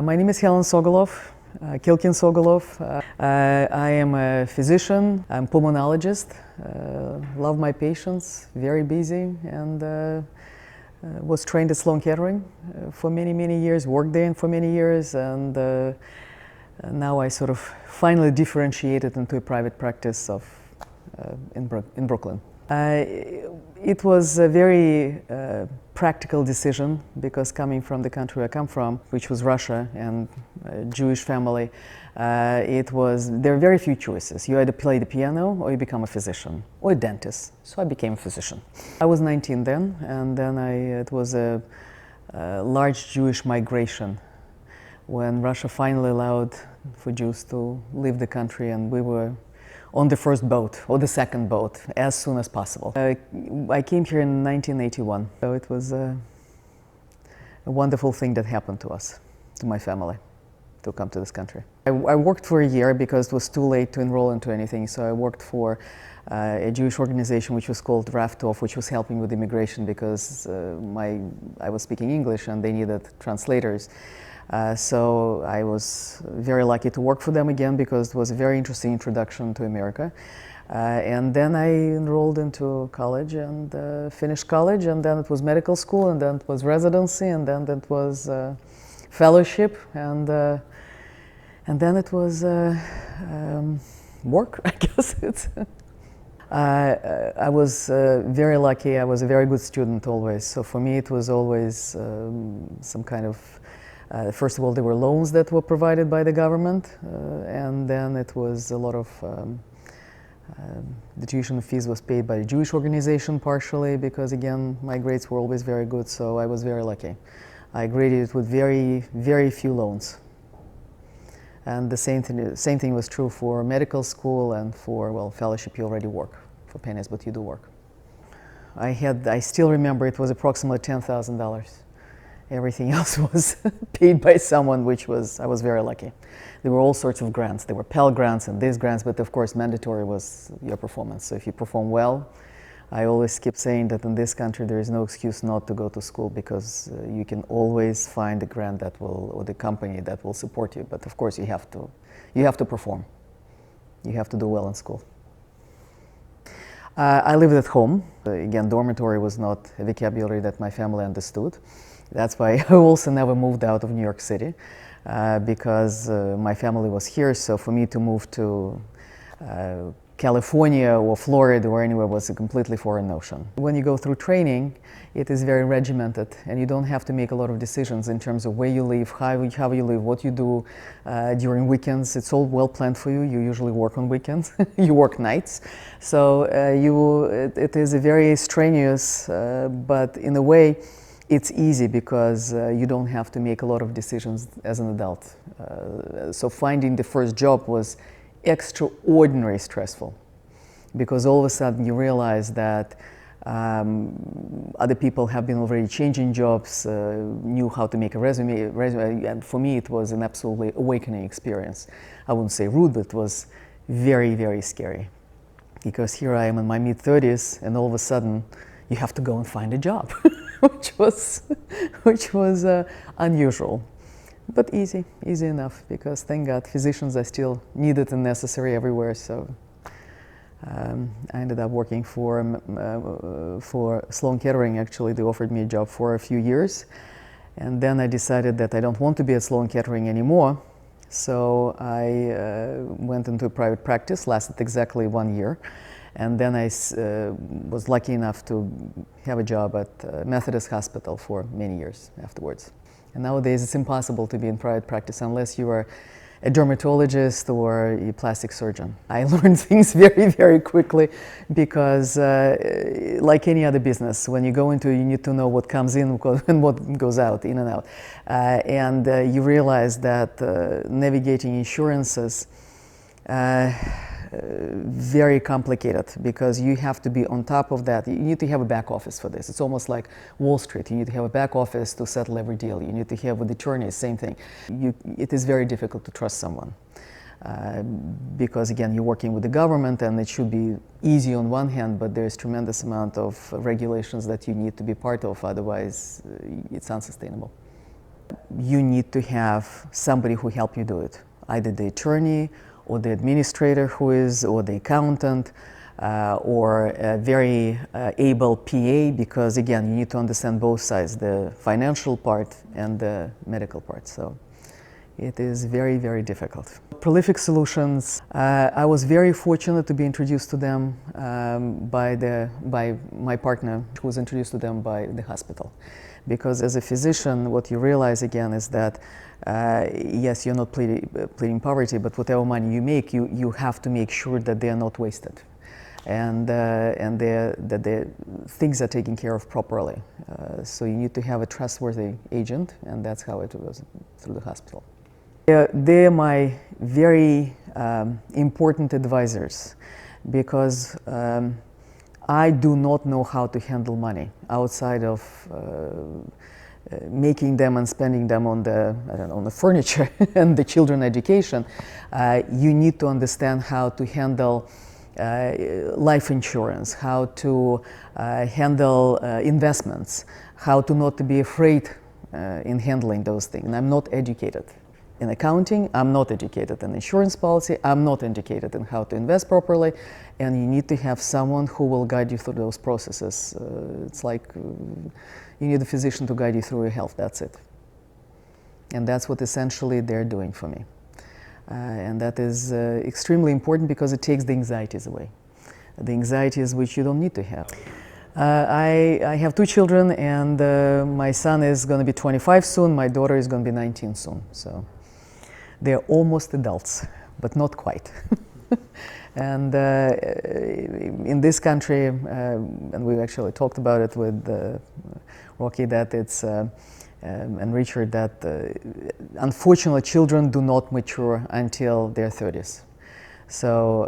My name is Helen Sokolov, Khilkin Sokolov. I am a physician, I'm pulmonologist, love my patients, very busy, and was trained at Sloan Kettering for many years, worked there for many years, and now I sort of finally differentiated into a private practice in Brooklyn. It was a very practical decision because coming from the country I come from, which was Russia and a Jewish family, there are very few choices. You either play the piano or you become a physician or a dentist. So I became a physician. I was 19 then, and then it was a large Jewish migration when Russia finally allowed for Jews to leave the country, and we were on the first boat or the second boat as soon as possible. I came here in 1981, so it was a wonderful thing that happened to us, to my family, to come to this country. I worked for a year because it was too late to enroll into anything, so I worked for a Jewish organization which was called Raftov, which was helping with immigration because I was speaking English and they needed translators. So I was very lucky to work for them again because it was a very interesting introduction to America. And then I enrolled into college and finished college, and then it was medical school, and then it was residency, and then it was fellowship, and then it was work, I guess. I was very lucky. I was a very good student always. So for me it was always some kind of first of all, there were loans that were provided by the government, and then it was a lot of the tuition fees was paid by the Jewish organization partially because, again, my grades were always very good, so I was very lucky. I graduated with very few loans. And the same thing was true for medical school and for, well, fellowship. You already work for pennies, but you do work. I still remember it was approximately $10,000. Everything else was paid by someone, I was very lucky. There were all sorts of grants. There were Pell grants and these grants, but of course mandatory was your performance. So if you perform well, I always keep saying that in this country there is no excuse not to go to school because you can always find a grant or the company that will support you. But of course you have to perform. You have to do well in school. I lived at home. Again, dormitory was not a vocabulary that my family understood. That's why I also never moved out of New York City because my family was here. So for me to move to California or Florida or anywhere was a completely foreign notion. When you go through training, it is very regimented and you don't have to make a lot of decisions in terms of where you live, how you live, what you do during weekends. It's all well planned for you. You usually work on weekends, you work nights. So it is a very strenuous, but in a way, it's easy because you don't have to make a lot of decisions as an adult. So finding the first job was extraordinarily stressful because all of a sudden you realize that other people have been already changing jobs, knew how to make a resume, and for me it was an absolutely awakening experience. I wouldn't say rude, but it was very scary because here I am in my mid-30s and all of a sudden you have to go and find a job. which was unusual, but easy enough because thank God physicians are still needed and necessary everywhere. So I ended up working for Sloan Kettering. Actually, they offered me a job for a few years, and then I decided that I don't want to be at Sloan Kettering anymore. So I went into a private practice, lasted exactly 1 year. And then I was lucky enough to have a job at Methodist Hospital for many years afterwards. And nowadays it's impossible to be in private practice unless you are a dermatologist or a plastic surgeon. I learned things very quickly because like any other business, when you go into it, you need to know what comes in and what goes out, in and out. And you realize that navigating insurances very complicated because you have to be on top of that. You need to have a back office for this. It's almost like Wall Street. You need to have a back office to settle every deal. You need to have with attorneys, same thing. It is very difficult to trust someone because, again, you're working with the government and it should be easy on one hand, but there's tremendous amount of regulations that you need to be part of, otherwise it's unsustainable. you need to have somebody who help you do it, either the attorney or the administrator or the accountant, or a very able PA, because again, you need to understand both sides, the financial part and the medical part. So it is very, very difficult. Prolific Solutions, I was very fortunate to be introduced to them by my partner, who was introduced to them by the hospital. Because as a physician, what you realize again is that, yes, you're not pleading poverty, but whatever money you make, you have to make sure that they are not wasted, and that the things are taken care of properly. So you need to have a trustworthy agent, and that's how it was through the hospital. They're my very important advisors, because I do not know how to handle money outside of making them and spending them on the furniture and the children education. You need to understand how to handle life insurance, how to handle investments, how to not to be afraid in handling those things. And I'm not educated in accounting, I'm not educated in insurance policy, I'm not educated in how to invest properly, and you need to have someone who will guide you through those processes. It's like you need a physician to guide you through your health, that's it. And that's what essentially they're doing for me. And that is extremely important, because it takes the anxieties away. The anxieties which you don't need to have. I have 2 children, and my son is going to be 25 soon, my daughter is going to be 19 soon. So they're almost adults, but not quite. And in this country, and we actually talked about it with Rocky, that it's, and Richard, that unfortunately children do not mature until their 30s. So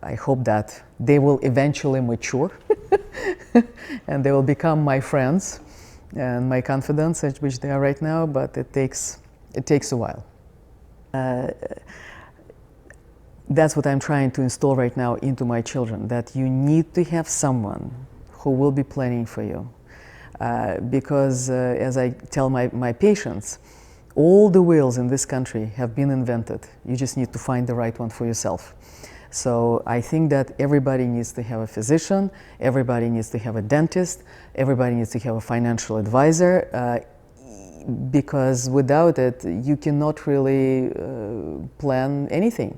I hope that they will eventually mature and they will become my friends and my confidants, which they are right now, but it takes a while. That's what I'm trying to install right now into my children, that you need to have someone who will be planning for you. Because as I tell my patients, all the wheels in this country have been invented. You just need to find the right one for yourself. So I think that everybody needs to have a physician, everybody needs to have a dentist, everybody needs to have a financial advisor, because without it, you cannot really plan anything.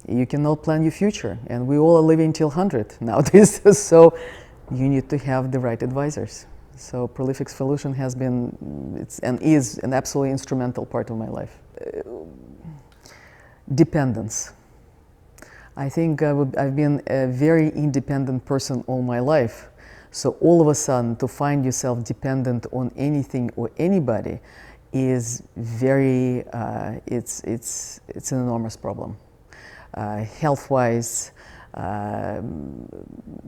You cannot plan your future, and we all are living till 100 nowadays, so you need to have the right advisors. So Prolific Solution has been, and is an absolutely instrumental part of my life. Dependence. I think I've been a very independent person all my life. So all of a sudden, to find yourself dependent on anything or anybody is very, it's an enormous problem. Health-wise,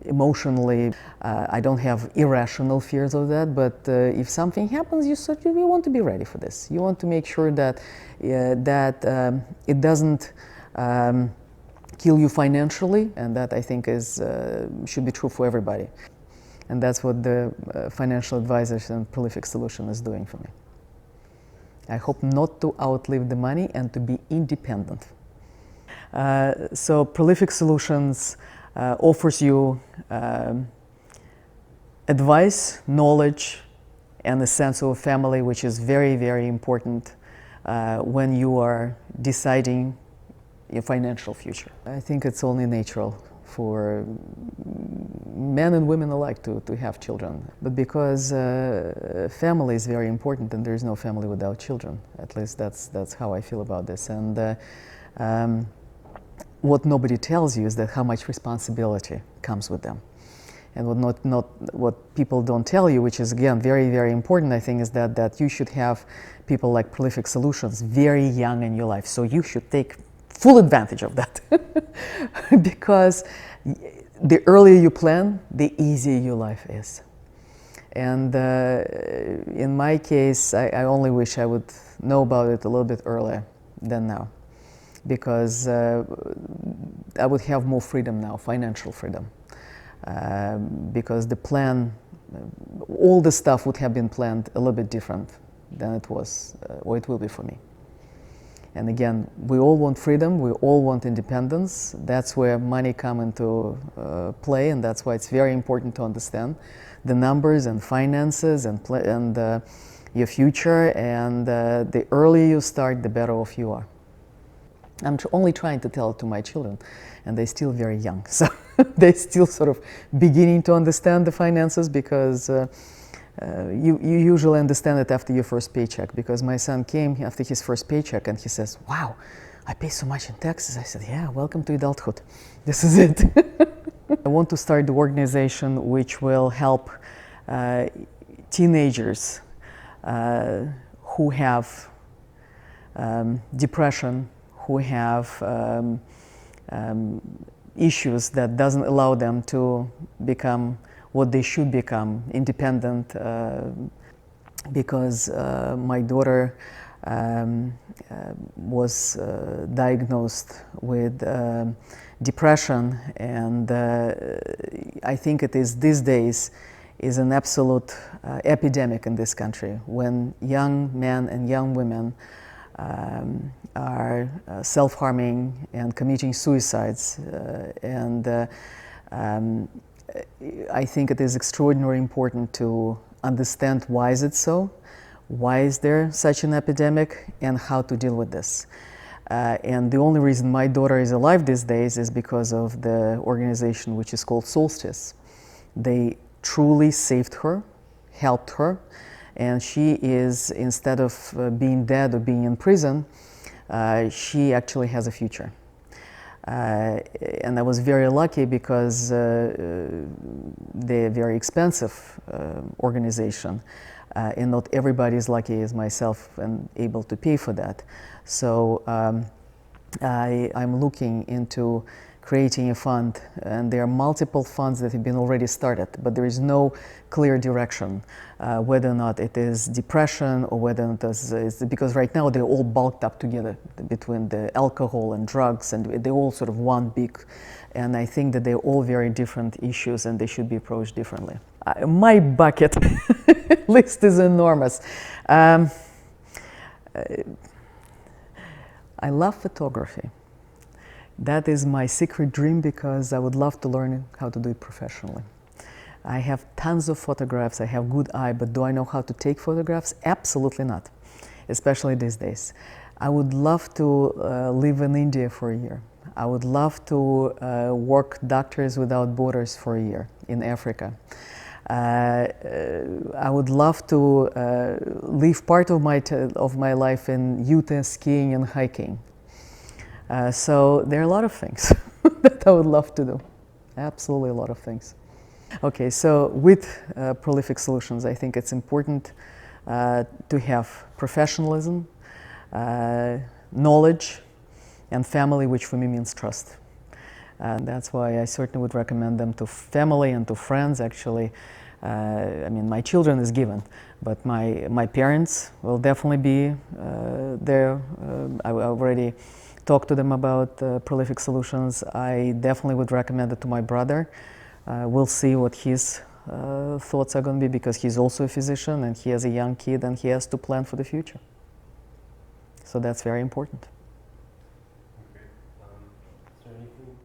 emotionally, I don't have irrational fears of that, but if something happens, you want to be ready for this. You want to make sure that, it doesn't kill you financially, and that I think should be true for everybody. And that's what the financial advisors and Prolific Solution is doing for me. I hope not to outlive the money and to be independent. So Prolific Solutions offers you advice, knowledge, and a sense of family, which is very, very important when you are deciding your financial future. I think it's only natural for men and women alike to have children. But because family is very important, and there is no family without children. At least that's how I feel about this. And what nobody tells you is that how much responsibility comes with them. And what people don't tell you, which is again very, very important, I think, is that you should have people like Prolific Solutions very young in your life. So you should take full advantage of that. Because the earlier you plan, the easier your life is. And in my case, I only wish I would know about it a little bit earlier than now. Because I would have more freedom now, financial freedom. Because the plan all the stuff would have been planned a little bit different than it was, or it will be for me. And again, we all want freedom, we all want independence. That's where money come into play, and that's why it's very important to understand the numbers and finances and your future. And the earlier you start, the better off you are. I'm only trying to tell it to my children, and they're still very young, so they're still sort of beginning to understand the finances, because you usually understand it after your first paycheck. Because my son came after his first paycheck and he says, "Wow, I pay so much in taxes." I said, "Yeah, welcome to adulthood. This is it." I want to start the organization which will help teenagers who have depression, who have issues that doesn't allow them to become what they should become, independent. Because my daughter was diagnosed with depression, and I think it is these days is an absolute epidemic in this country, when young men and young women are self-harming and committing suicides. I think it is extraordinarily important to understand why is it so, why is there such an epidemic, and how to deal with this. And the only reason my daughter is alive these days is because of the organization which is called Solstice. They truly saved her, helped her, and she is, instead of being dead or being in prison, she actually has a future. And I was very lucky, because they're a very expensive organization, and not everybody is lucky as myself and able to pay for that. So I'm looking into creating a fund, and there are multiple funds that have been already started, but there is no clear direction whether or not it is depression or whether it is, because right now they're all bulked up together between the alcohol and drugs, and they're all sort of one big, and I think that they're all very different issues and they should be approached differently. My bucket list is enormous. I love photography. That is my secret dream, because I would love to learn how to do it professionally. I have tons of photographs, I have good eye, but do I know how to take photographs? Absolutely not, especially these days. I would love to live in India for a year. I would love to work Doctors Without Borders for a year in Africa. I would love to live part of my life in Utah, skiing and hiking. So there are a lot of things that I would love to do. Absolutely a lot of things. Okay, so with Prolific Solutions, I think it's important to have professionalism, knowledge, and family, which for me means trust. That's why I certainly would recommend them to family and to friends, actually. I mean, my children is given, but my parents will definitely be there. I already talked to them about Prolific Solutions. I definitely would recommend it to my brother. We'll see what his thoughts are going to be, because he's also a physician and he has a young kid and he has to plan for the future. So that's very important. Okay. Is there anything